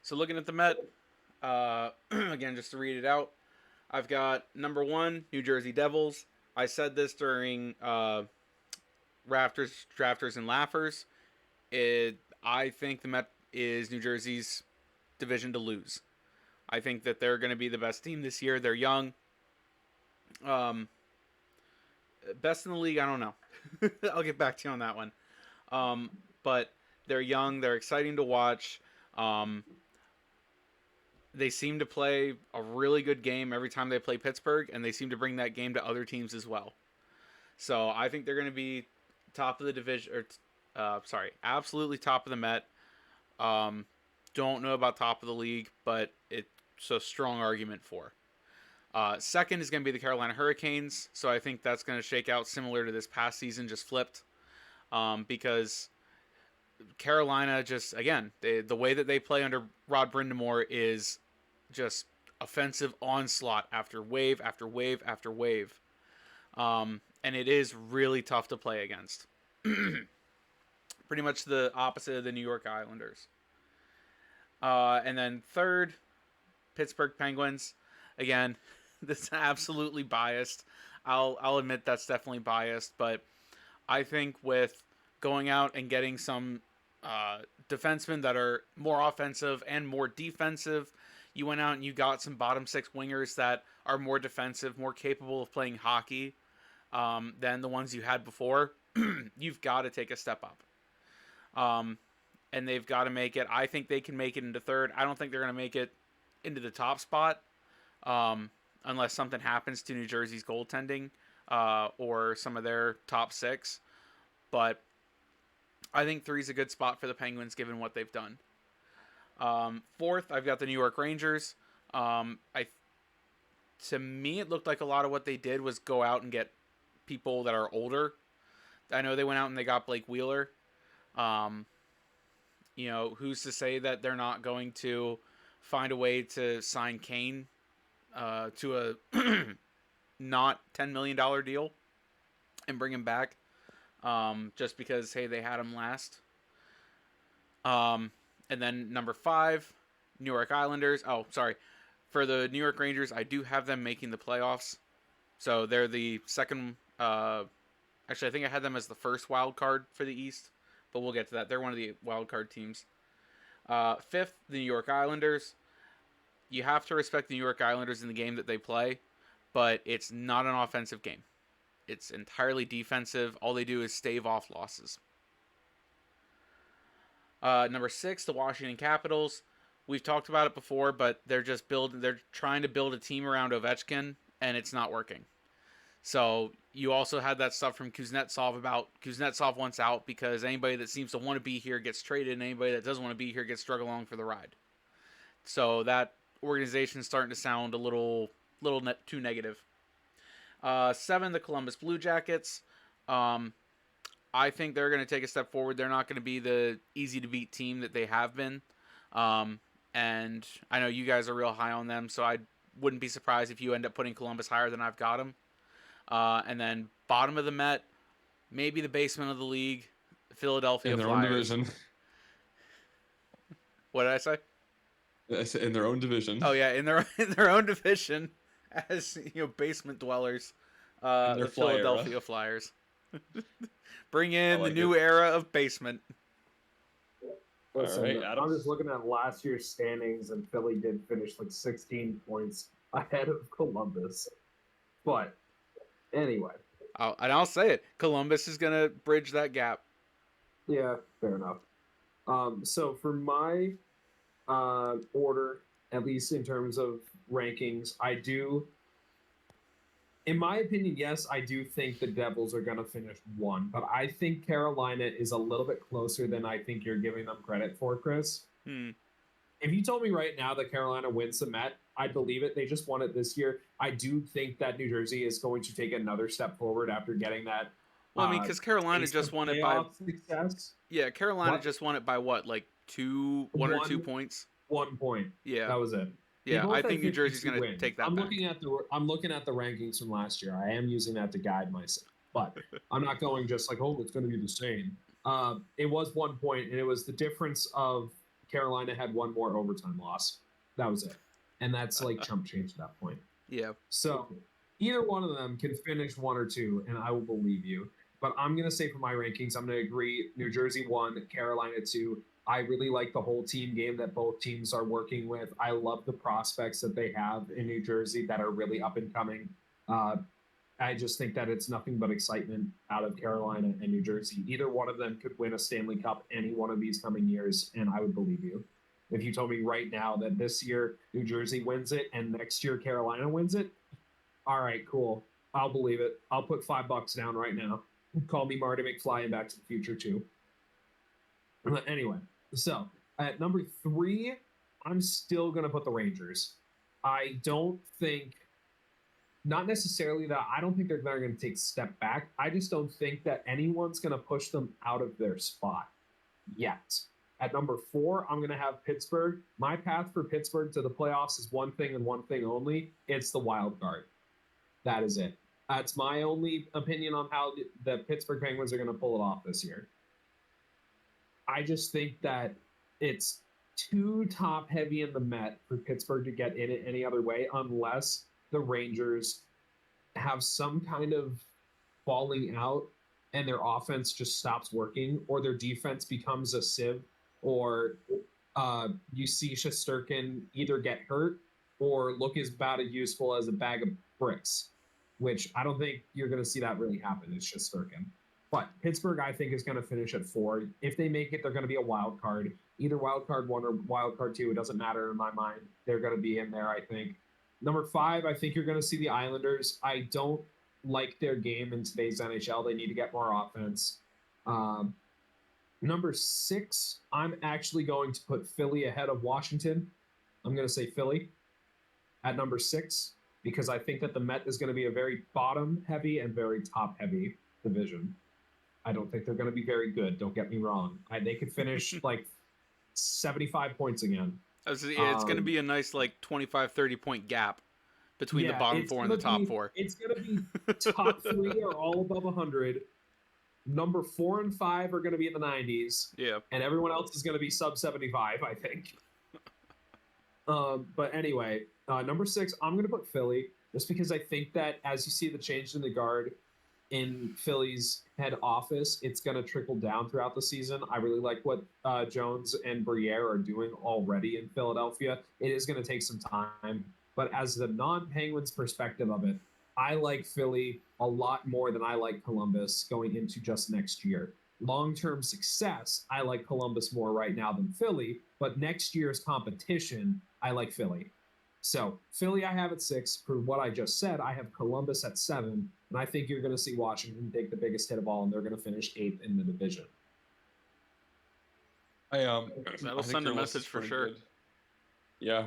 So looking at the Met, again, just to read it out, I've got number one, New Jersey Devils. I said this during Rafters, Drafters, and Laughers. I think the Met is New Jersey's division to lose. I think that they're going to be the best team this year. They're young. Um, Best in the league, I don't know. I'll get back to you on that one. But they're young. They're exciting to watch. Um, they seem to play a really good game every time they play Pittsburgh, and they seem to bring that game to other teams as well. So I think they're going to be top of the division, or absolutely top of the Met. Um, don't know about top of the league, but it's a strong argument for. Second is going to be the Carolina Hurricanes, so I think that's going to shake out similar to this past season, just flipped. Because Carolina just, again, the way that they play under Rod Brindamore is just offensive onslaught after wave after wave after wave. And it is really tough to play against. Pretty much the opposite of the New York Islanders. And then third, Pittsburgh Penguins. Again, this is absolutely biased. I'll admit that's definitely biased, but I think with going out and getting some defensemen that are more offensive and more defensive, you went out and you got some bottom six wingers that are more defensive, more capable of playing hockey than the ones you had before. You've got to take a step up. And they've got to make it. I think they can make it into third. I don't think they're going to make it into the top spot unless something happens to New Jersey's goaltending or some of their top six. But I think three is a good spot for the Penguins given what they've done. Fourth, I've got the New York Rangers. To me, it looked like a lot of what they did was go out and get people that are older. I know they went out and they got Blake Wheeler. Who's to say that they're not going to find a way to sign Kane to a not $10 million deal and bring him back just because, hey, they had him last. And then number five, New York Islanders. Oh, sorry. For the New York Rangers, I do have them making the playoffs. So they're the second. Actually, I think I had them as the first wild card for the East, but we'll get to that. They're one of the wild card teams. Fifth, the New York Islanders. You have to respect the New York Islanders in the game that they play, but it's not an offensive game. It's entirely defensive. All they do is stave off losses. Number six, the Washington Capitals. We've talked about it before, but they're trying to build a team around Ovechkin, and it's not working. So you also had that stuff from Kuznetsov about Kuznetsov wants out because anybody that seems to want to be here gets traded, and anybody that doesn't want to be here gets drug along for the ride. So that organization is starting to sound a little too negative. Seven, the Columbus Blue Jackets. I think they're going to take a step forward. They're not going to be the easy-to-beat team that they have been. And I know you guys are real high on them, so I wouldn't be surprised if you end up putting Columbus higher than I've got them. And then bottom of the Met, maybe the basement of the league, Philadelphia Flyers. In their own division. What did I say? I said in their own division. Oh yeah, in their own division, as basement dwellers. The Philadelphia Flyers. Bring in the new era of basement. Listen, right, I'm just looking at last year's standings, and Philly did finish 16 points ahead of Columbus. But anyway. I'll say it. Columbus is going to bridge that gap. Yeah, fair enough. So for my order, at least in terms of rankings, in my opinion, yes, I do think the Devils are going to finish one, but I think Carolina is a little bit closer than I think you're giving them credit for, Chris. If you told me right now that Carolina wins the Met, I'd believe it. They just won it this year. I do think that New Jersey is going to take another step forward after getting that. Well, I mean, because Carolina just won it by success. Yeah, Carolina just won it by what, like one or 2 points? 1 point. Yeah, that was it. Yeah, I think New Jersey's going to take that. I'm looking at the rankings from last year. I am using that to guide myself, but I'm not going just like, oh, it's going to be the same. It was 1 point, and it was the difference of Carolina had one more overtime loss. That was it. And that's like chump change at that point. Yeah. So either one of them can finish 1 or 2, and I will believe you. But I'm going to say for my rankings, I'm going to agree New Jersey 1, Carolina 2. I really like the whole team game that both teams are working with. I love the prospects that they have in New Jersey that are really up and coming. I just think that it's nothing but excitement out of Carolina and New Jersey. Either one of them could win a Stanley Cup any one of these coming years, and I would believe you. If you told me right now that this year New Jersey wins it and next year Carolina wins it, all right, cool. I'll believe it. I'll put $5 down right now. Call me Marty McFly in Back to the Future too. Anyway, so at number 3, I'm still gonna put the Rangers. I don't think, not necessarily that I don't think they're going to take a step back. I just don't think that anyone's going to push them out of their spot yet. At number 4, I'm going to have Pittsburgh. My path for Pittsburgh to the playoffs is one thing and one thing only. It's the wild card. That is it. That's my only opinion on how the Pittsburgh Penguins are going to pull it off this year. I just think that it's too top heavy in the Met for Pittsburgh to get in it any other way unless the Rangers have some kind of falling out and their offense just stops working, or their defense becomes a sieve, or you see Shesterkin either get hurt or look as bad and useful as a bag of bricks, which I don't think you're going to see that really happen. It's Shesterkin. But Pittsburgh, I think, is going to finish at 4. If they make it, they're going to be a wild card. Either wild card 1 or wild card 2. It doesn't matter in my mind. They're going to be in there, I think. Number 5, I think you're going to see the Islanders. I don't like their game in today's NHL. They need to get more offense. Number 6, I'm actually going to put Philly ahead of Washington. I'm going to say Philly at number 6 because I think that the Met is going to be a very bottom-heavy and very top-heavy division. I don't think they're going to be very good. Don't get me wrong. They could finish like 75 points again. It's going to be a nice like 25, 30-point gap between the bottom 4 and the top 4. It's going to be top 3 are all above 100. Number 4 and 5 are going to be in the 90s. Yeah. And everyone else is going to be sub 75, I think. But anyway, number 6, I'm going to put Philly just because I think that as you see the change in the guard in Philly's head office, it's going to trickle down throughout the season. I really like what Jones and Briere are doing already in Philadelphia. It is going to take some time, but as the non-Penguins perspective of it, I like Philly a lot more than I like Columbus going into just next year. Long-term success, I like Columbus more right now than Philly, but next year's competition, I like Philly. So Philly, I have at 6. For what I just said, I have Columbus at 7, and I think you're going to see Washington take the biggest hit of all, and they're going to finish 8th in the division. That'll send a message for sure. Good. Yeah.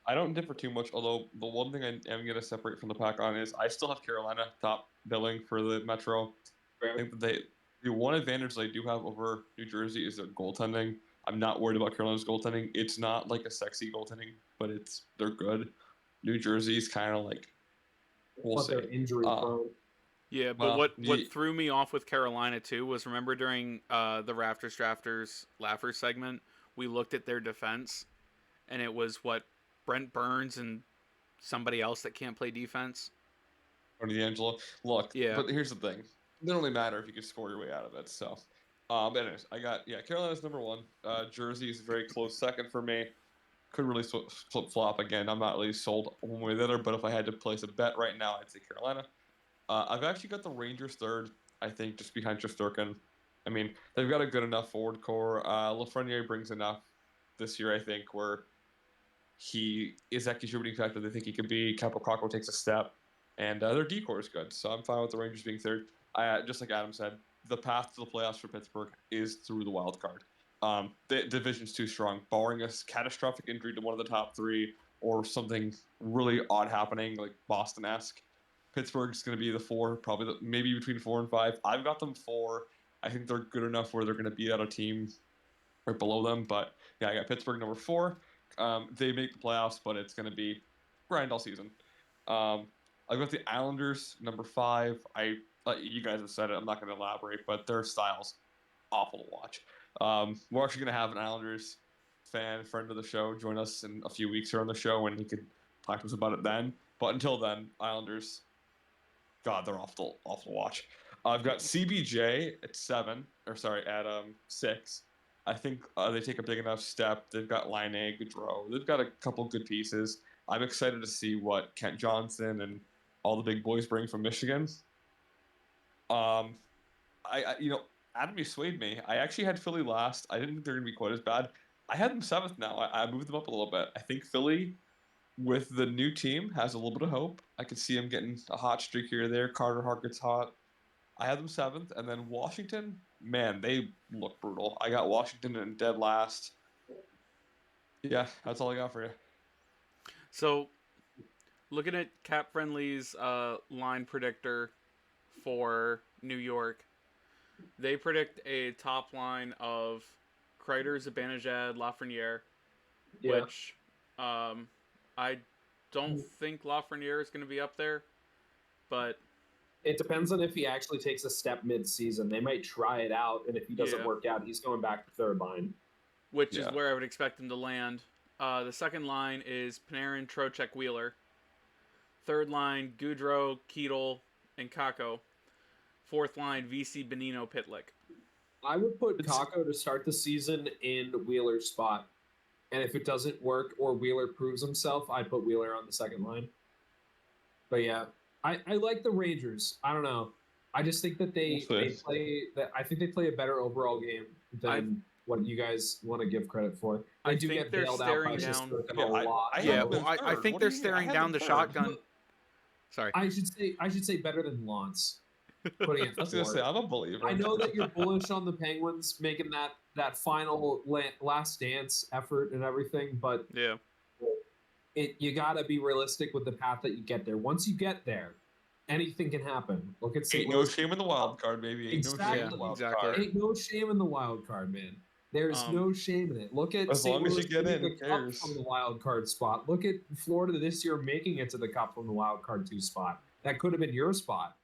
I don't differ too much, although the one thing I am going to separate from the pack on is I still have Carolina top billing for the Metro. I think that the one advantage they do have over New Jersey is their goaltending. I'm not worried about Carolina's goaltending. It's not like a sexy goaltending, but they're good. New Jersey's kind of like we'll see. They're injury prone. Yeah, but what threw me off with Carolina too was remember during the Rafters Drafters Laugher segment, we looked at their defense, and it was Brent Burns and somebody else that can't play defense. Tony D'Angelo. Look, yeah. But here's the thing: it doesn't really matter if you can score your way out of it. So. Anyways, I got Carolina's number 1. Jersey is a very close second for me. Could really flip flop again. I'm not really sold one way or the other, but if I had to place a bet right now, I'd say Carolina. I've actually got the Rangers 3rd. I think just behind Shesterkin. I mean, they've got a good enough forward core. Lafreniere brings enough this year, I think, where he is that contributing factor they think he could be. Capo takes a step, and their decor is good. So I'm fine with the Rangers being 3rd. Just like Adam said, the path to the playoffs for Pittsburgh is through the wild card. The division's too strong. Barring a catastrophic injury to one of the top 3 or something really odd happening, like Boston-esque, Pittsburgh's going to be the 4, probably maybe between 4 and 5. I've got them 4. I think they're good enough where they're going to beat out a team right below them. But, yeah, I got Pittsburgh number 4. They make the playoffs, but it's going to be grind all season. I've got the Islanders number 5. You guys have said it. I'm not going to elaborate, but their style's awful to watch. We're actually going to have an Islanders friend of the show join us in a few weeks here on the show, and he could talk to us about it then. But until then, Islanders, God, they're awful to watch. I've got CBJ at 6. I think they take a big enough step. They've got Line A, Gaudreau. They've got a couple good pieces. I'm excited to see what Kent Johnson and all the big boys bring from Michigan. Adam, you swayed me. I actually had Philly last. I didn't think they're going to be quite as bad. I had them 7th now. I moved them up a little bit. I think Philly, with the new team, has a little bit of hope. I could see them getting a hot streak here or there. Carter Hart gets hot. I had them 7th. And then Washington, man, they look brutal. I got Washington in dead last. Yeah, that's all I got for you. So, looking at Cap Friendly's line predictor for New York, they predict a top line of Kreider, Zibanejad, Lafreniere, which I don't think Lafreniere is going to be up there, but it depends on if he actually takes a step mid-season. They might try it out, and if he doesn't work out, he's going back to third line, which is where I would expect him to land. The second line is Panarin, Trocheck, Wheeler. Third line, Gaudreau, Keetle, and Kakko. Fourth line, VC, Benino, Pitlick. I would put Kakko to start the season in Wheeler's spot. And if it doesn't work or Wheeler proves himself, I'd put Wheeler on the second line. But yeah, I like the Rangers. I don't know. I just think that they play a better overall game than what you guys want to give credit for. I do get bailed out by Shesterkin a lot. I think they're staring down the shotgun. Sorry. I should say better than Lance. I was going to say, I'm a believer. I know that you're bullish on the Penguins making that final last dance effort and everything, but you got to be realistic with the path that you get there. Once you get there, anything can happen. Look at Ain't no shame in the wild card, baby. Ain't no shame in the wild card. Ain't no shame in the wild card, man. There's no shame in it. Look at as long as you get in, who cares? From the wild card spot. Look at Florida this year making it to the Cup from the wild card 2 spot. That could have been your spot.